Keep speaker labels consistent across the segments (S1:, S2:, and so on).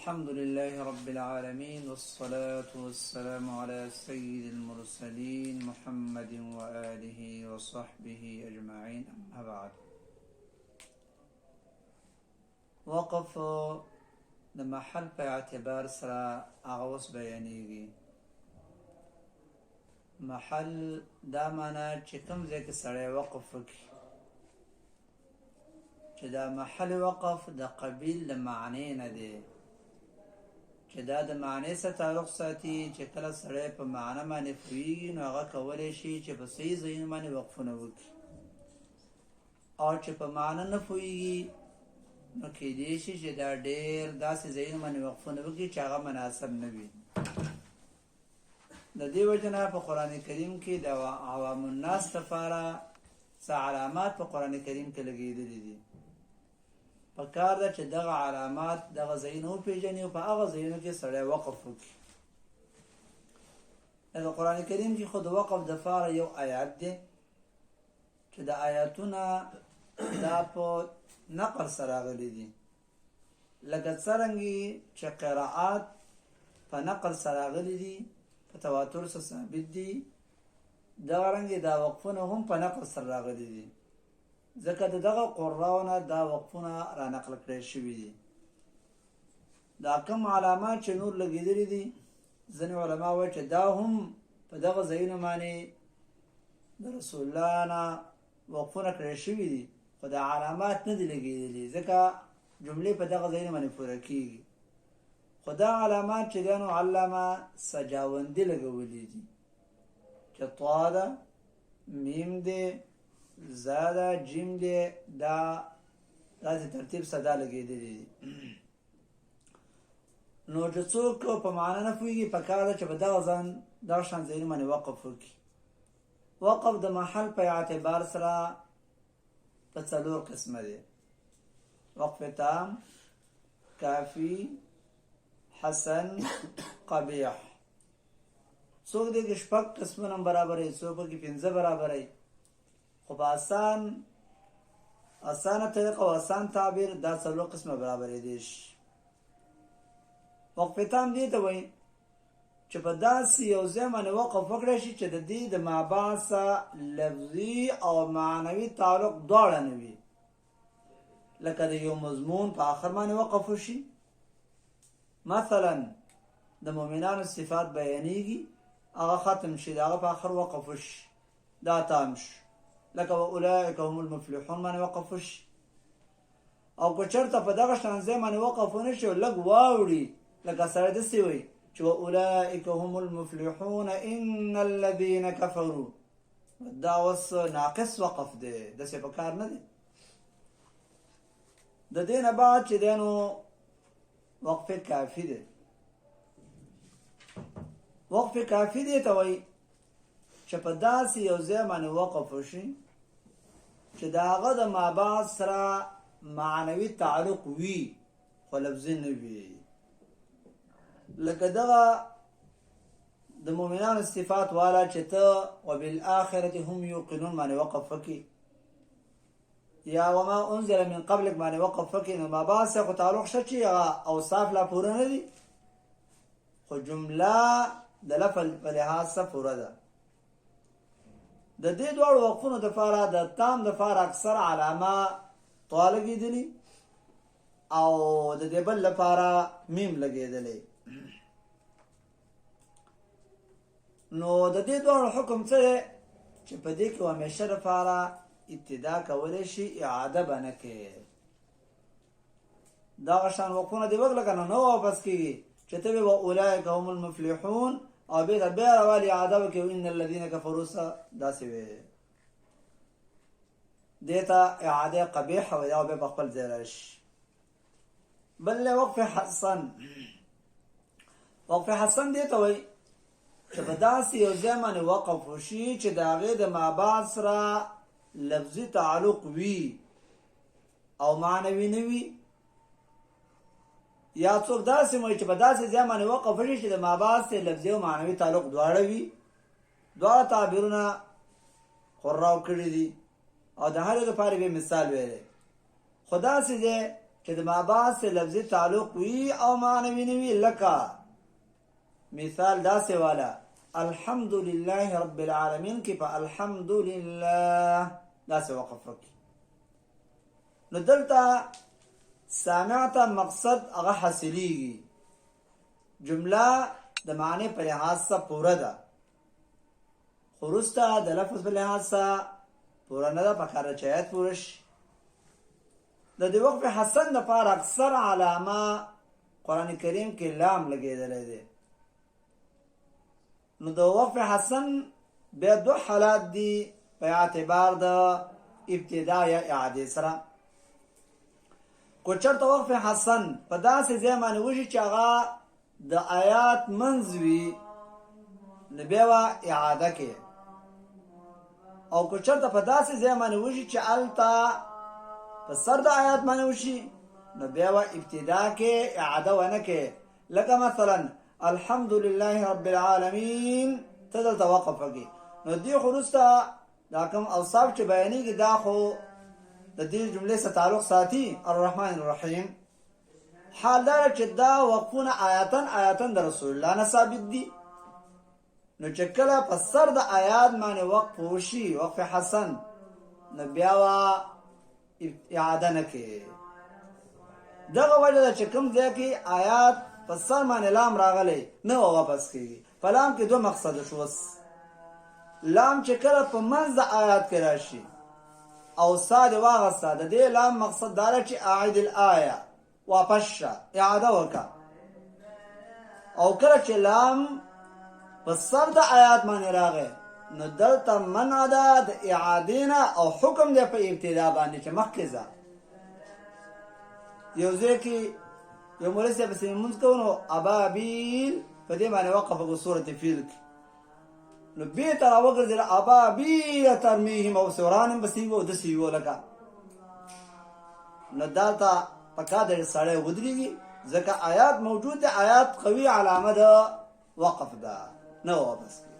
S1: الحمد لله رب العالمين والصلاة والسلام على سيد المرسلين محمد وآله وصحبه أجمعين أما بعد. وقف د محل په اعتبار سره هغه اوس بیانېږي. محل دا معنا چې کوم ځای کې سړی وقف وکړي، چې دا محل وقف د قبیل د معنی نه دی، چې دا د معنی سره تعلق ساتي. چې کله سړی په معنی باندې پوهېږي نو هغه کولی شي چې په صحیح ځایونو باندې وقفونه وکړي، او چې په معنی نه پوهېږي نو کیدای شي چې دا ډېر داسې ځایونو باندې وقفونه وکړي چې هغه مناسب نه وي. د دې وجه نه په قرآن کریم کې د عوام الناس لپاره څه علامات په قرآن کریم کې لګېدلي دي. په کار ده چې دغه علامات دغه ځایونه وپېژني او په هغه ځایونو کې سړی وقف وکړي. لکه قرآن کریم کې خو د وقف دپاره یو آیات دی چې د آیاتونه دا په نقل سره راغلي دي، لکه څرنګې چې قرائات په نقل سره راغلي دي، په تواتر سره ثابت دي، دغه رنګې دا وقفونه هم په نقل سره راغلي دي، ځکه دغه قراونه دا وقفونه را نقل کړی شوي دي. دا کوم علامات چې نور لګېدلي دي، ځینې علما وایي چې دا هم په دغه ځایونو باندې د رسول الله نه وقفونه کړی شوي دي، خو دا علامات نه دي لګېدلي، ځکه جملې په دغه ځایونو باندې پوره کېږي. خو دا علامات چې دی نو علامه سجاوندي لګولي دي، چې طا ده، میم دی، زا ده، جیم دی، دا داسې ترتیب سره لګېدلي دي. نو چې څوک په معنا نه پوهېږي په کار ده چې په دغه شان ځایونو باندې وقف وکړي. وقف د محل په اعتبار سره په څلور قسمه دی: وقف تام، کافی، حسن، قبیح. څوک دی کې شپږ قسمونه برابرې، څوک کې پنځه برابرې، خو په اسانه طریقه او اسان تعبیر دا څلور قسمه برابرې دي. وقف تام دې ته وایي چې په داسې یو ځای باندې وقف وکړی شي چې د دې د مابعث لفظي او معنوي تعلق دواړه نه وي، لکه د یو مضمون په آخر باندې وقف وشي. مثلا د مؤمنانو صفات بیانېږي، هغه ختم شي، د هغه په آخر وقف وشي، دا تام شي. لکه واولئک هم المفلحون باندې وقف وشي. او که چېرته په دغه شان ځای باندې وقف ونه شي او لږ واوړي، لکه سړی داسې وایي چې واولئک هم المفلحون ان الذین کفروا، دا اوس ناقص وقف دی، داسې په کار نه دی. د دې نه بعد چې دی نو وقف کافی دی. وقف کافی دی ته وایي چې په داسې یو ځای باندې وقف وشي چې د هغه د مابعث سره معنوي تعلق وي خو لفظي نه وي، لکه دغه د مؤمنانو صفات والا چې ته وبالآخرة هم یوقنون باندې وقف وکړي، یا وما انزل من قبلک باندې وقف وکړي، نو مابعث خو تعلق شته چې هغه اوصاف لا پوره نه دي، خو جمله د لفظ په لحاظ سره پوره ده. د دې دواړو وقفونو دپاره د تام دپاره اکثر علامه طا لګېدلي او د دې بل لپاره میم لګېدلی. نو د دې دواړو حکم څه دی چې په دې کې همیشه دپاره ابتدا کولی شي، اعاده به نه کوي. دغه شان وقفونه دې وکړه که نه واپس کېږي چې ته وایې واولئک هم المفلحون او بیا راوالي اعاده وکړي ان الذین کفروا داسې وایي، دې ته اعاده قبیحه وایي او بیا په خپل ځای راشي. بل وقف حسن. وقف حسن دې ته وایي چې په داسې یو ځای باندې وقف وشي چې د هغې د مابعث سره لفظي تعلق وي او معنوي نه وي، یا څوک داسې وایي چې په داسې ځای باندې وقف وشي چې د مابعث لفظي او معنوي تعلق دواړه وي. دواړه تعبیرونه قراو کړي دي او د هر یو لپاره به مثال ویلی. خو داسې ځای چې د ما بعد سے لفظي تعلق وي او معنوي نه وي. لکه مثال داسې والا الحمد لله رب العالمین کې په الحمد لله داسې وقف وکړي. نو دلته سامع ته مقصد هغه حاصلېږي، جمله د معنی په لحاظ سره پوره ده، خو وروسته د لفظ په لحاظ سره پوره نه ده، پکار چې آیت پوره شي. د دې وقف حسن دپاره اکثر علامه قرآن کریم کې لام لګېدلی دی. نو د وقف حسن بیا دو حالات دي په اعتبار د ابتدا یا اعاده سره. کو چېرته وقف حسن په داسې ځای باندې وشي چې هغه د آیات منځ وي، نو بیا به اعاده کې، او کو چېرته په داسې ځای باندې وشي چې هلته په سر د آیات باندې وشي، نو بیا به ابتدا کې اعاده ونه کې. لکه مثلا الحمد لله رب العالمین ته دلته وقف وکړي، نو دې خو وروسته دا کوم اوصاف چې بیانېږي دا خو د دې جملې سره تعلق ساتي الرحمن الرحیم. حال دا چې دا وقفونه آیاتن د رسول الله نه ثابت دي. نو چې کله په سر د آیات باندې وقف وشي وقف حسن، نو بیا اعاده نه کوي. دغه وجه ده چې کوم ځای کې آیات په سر باندې لام راغلی نه واپس کېږي. په لام کې دو مقصد شو. لام چې کله په منځ د آیات کې راشي او سا دې واغسته، د دې لام مقصد دا دی چې اعد الآیه، واپس شه، اعاده وکړه. او کله چې لام په سر د آیات باندې راغی، نو دلته منع ده د اعادې نه، او حکم دی په ابتدا باندې چې مخکې ځه. یو ځای کې یو مولوي صاحب پسې لمونځ کوو، نو ابابیل په دې باندې وقف وکړو سورة فیل کې، نو بېرته راوګرځېده ابابیل ترمیهم او سوران هم بسې وو داسې وو لکه. نو دلته پکار دی سړی ودرېږي، ځکه آیات موجود دی، آیات قوي علامه د وقف ده، نه واپس کړي.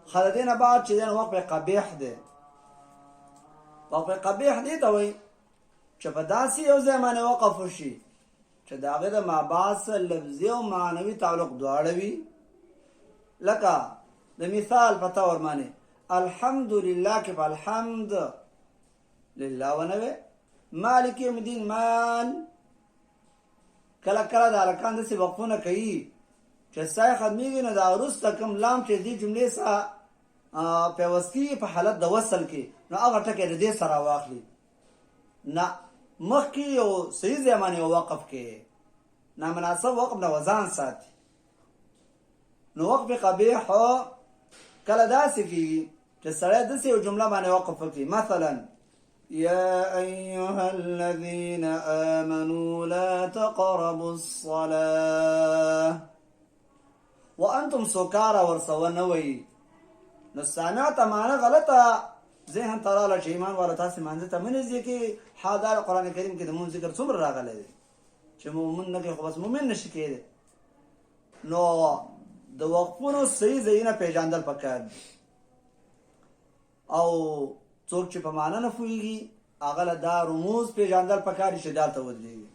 S1: خو د دې نه بعد چې دی وقف قبیح دی. وقف قبیح دې ته وایي چې په داسې یو ځای باندې وقف وشي چې د هغې د مابعد سره لفظي او معنوي تعلق دواړه وي. لکه د مثال په طور باندې الحمد لله کې په الحمد لله ونه وی، مالک یوم الدین مال. کله کله د هلکان داسې وقفونه کوي چې سای ختمیږي، نو د وروسته کوم لام چې دې جملې سره پیوستي په حالت د وصل کې، نو هغه ټکی د دې سره واخلي. نه، مخکې یو صحیح ځای باندې وقف کې نامناسب وقف نه وزان ساتي. نو وقف قبیح کله داسې کېږي چې سړی داسې یو جمله باندې وقف وکړي، مثلا یا ایها الذین آمنوا لا تقربوا الصلاة وانتم سکارى ورسوه نه وایي، نو سامع ته معنی غلطه ذهن ته راغله چې ایمان والا تاسې مانځه ته مه نږدې کېږي. حال دا قرآن کریم کې د مونځ ذکر څومره راغلی دی چې مؤمن نه کوي، خو بس مؤمن نشي کېدی. نو د وقفونو صحیح ځایونه پیژندل پکار دي، او څوک چې په معنی نه پوهېږي هغه له دا رموز پیژندل پکار دي چې دلته ودرېږي.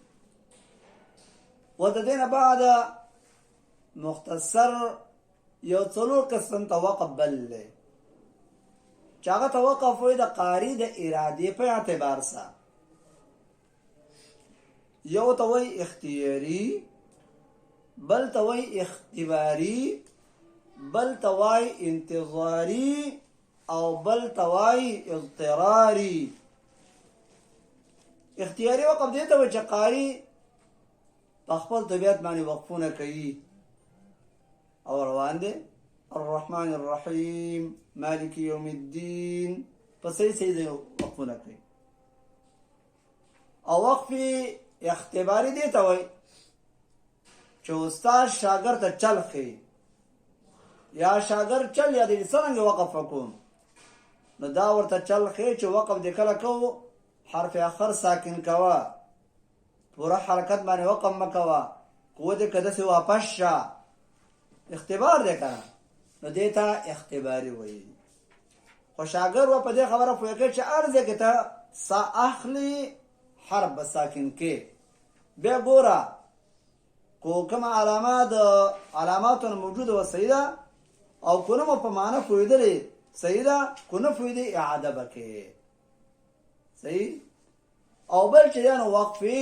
S1: و د دې نه بعد مختصر یو څلور قسم ته وقف بل دی چې هغه ته وقف وایي د قاري د ارادې په اعتبار سره. یو ته وایي اختیاري، بل ته وایي اختباري، بل ته وایي انتظاري، او بل ته وایي اضطراري. اختیاري وقف دې ته وایي چې قاري په خپل طبیعت باندې وقفونه کوي او روان دی الرحمن الرحیم مالک یوم الدین، په صحیح وقفونه کوي. او وقف اختباري دې ته وایي چې استاد شاګرد ته چل ښیي، یا شاګرد چل یا دې څرنګه وقف وکړو، نو دا ورته چل ښیي چې وقف دې کله کوو حرف اخر ساکن کوه، پوره حرکت باندې وقف مه کوه، قوه دې که داسې واپس شه. اختبار دی که نه، نو دې ته اختباري وایي. خو شاګرد و په دې خبره پوهېږي چې هر ځای کې ته سا اخلي حرف بساکن کې بیا ګوره کو کوم علاماتونه موجوده و صحیح ده او کنه مو په معنا پوهېدلې صحیح ده کنه پوهېدې اعاده بکې صحیح او بل چې نو وقفي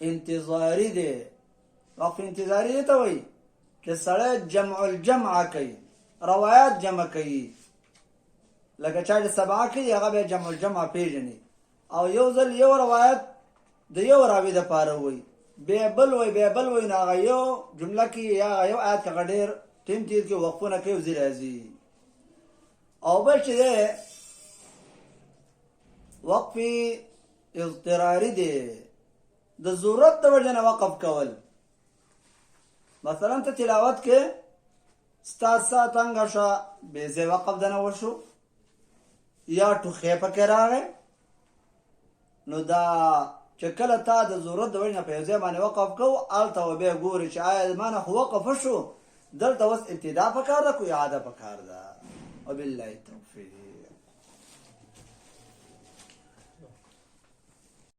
S1: انتظاری دی وقف انتظاری ته وایي چې سړی جمع الجمع کوي روایات جمع کوي لکه چا چې سبعه کوي هغه به جمع الجمع پیژني او یو ځل یو روایت د یو راوي دپاره وایي بیا بل وایي نو هغه یو جمله کې یا یو آیت کې هغه ډېر ټیم تیر کې وقفونه کوي او ځي راځي او بل چې دی وقفي اضطراري دی د ضرورت د وجه نه وقف کول مثلا ته تلاوت کې ستا سا تنګه شوه بې ځای وقف دنه وشو یا ټوخی پکې راغی نو دا چې کله تا د ضرورت د وجه نه په یو ځای باندې وقف کوو هلته به بیا ګورې چې آیا ما نه خو وقف وشو دلته اوس ابتدا پکار ده کو اعاده پکار ده وبالله التوفیق